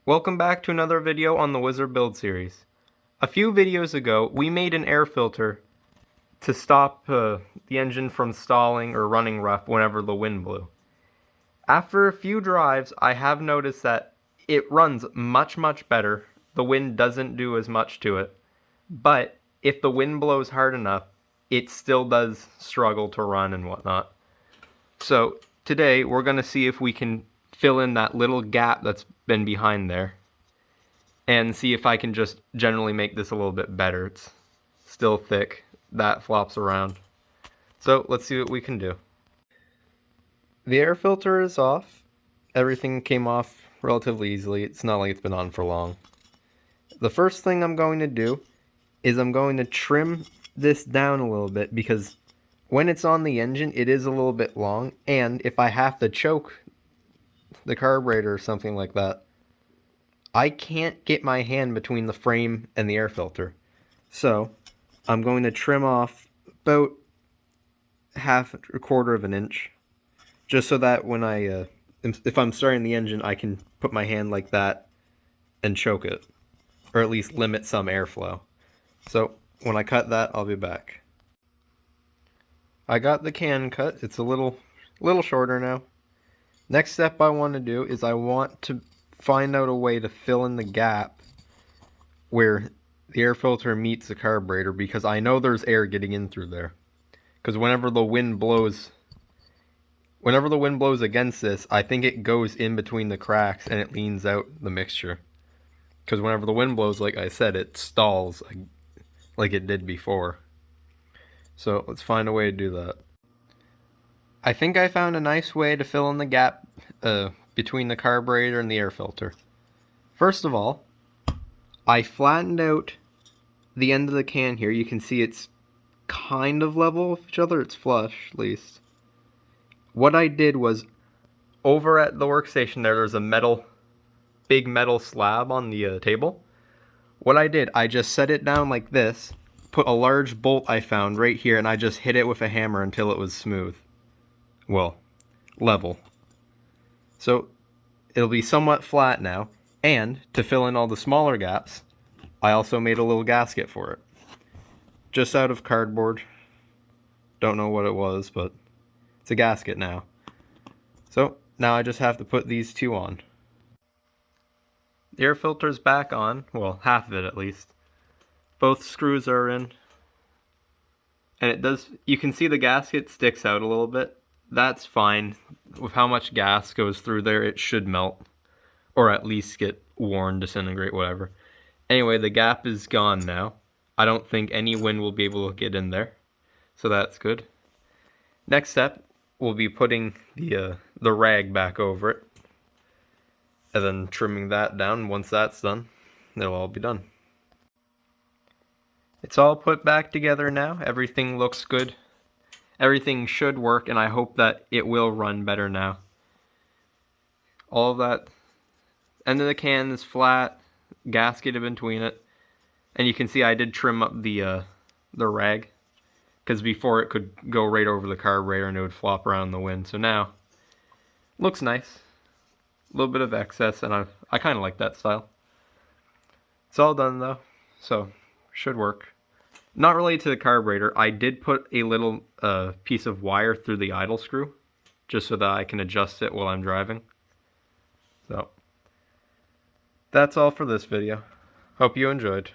Welcome back to another video on the Whizzer build series. A few videos ago, we made an air filter to stop the engine from stalling or running rough whenever the wind blew. After a few drives, I have noticed that it runs much better. The wind doesn't do as much to it, but if the wind blows hard enough, it still does struggle to run and whatnot. So today we're going to see if we can fill in that little gap that's been behind there and see if I can just generally make this a little bit better. It's still thick, that flops around. So let's see what we can do. The air filter is off. Everything came off relatively easily. It's not like it's been on for long. The first thing I'm going to do is I'm going to trim this down a little bit because when it's on the engine, it is a little bit long, and if I have to choke the carburetor or something like that, I can't get my hand between the frame and the air filter. So I'm going to trim off about a quarter of an inch, just so that when if I'm starting the engine, I can put my hand like that and choke it, or at least limit some airflow. So when I cut that, I'll be back. I got the can cut. It's a little shorter now. Next step I want to do is I want to find out a way to fill in the gap where the air filter meets the carburetor, because I know there's air getting in through there. Because whenever the wind blows against this, I think it goes in between the cracks and it leans out the mixture. Because whenever the wind blows, like I said, it stalls like it did before. So let's find a way to do that. I think I found a nice way to fill in the gap between the carburetor and the air filter. First of all, I flattened out the end of the can here. You can see it's kind of level with each other. It's flush, at least. What I did was, over at the workstation there's a big metal slab on the table. What I did, I just set it down like this, put a large bolt I found right here, and I just hit it with a hammer until it was smooth. Well, level. So it'll be somewhat flat now, and to fill in all the smaller gaps, I also made a little gasket for it. Just out of cardboard. Don't know what it was, but it's a gasket now. So now I just have to put these two on. The air filter's back on, well, half of it at least. Both screws are in. And you can see the gasket sticks out a little bit. That's fine. With how much gas goes through there, it should melt. Or at least get worn, disintegrate, whatever. Anyway, the gap is gone now. I don't think any wind will be able to get in there. So that's good. Next step, we'll be putting the rag back over it. And then trimming that down. Once that's done, it'll all be done. It's all put back together now. Everything looks good. Everything should work, and I hope that it will run better now. All of that end of the can is flat, gasket in between it, and you can see I did trim up the rag, because before it could go right over the carburetor and it would flop around in the wind. So now, looks nice. A little bit of excess, and I kind of like that style. It's all done though, so should work. Not related to the carburetor, I did put a little piece of wire through the idle screw, just so that I can adjust it while I'm driving. So, that's all for this video. Hope you enjoyed.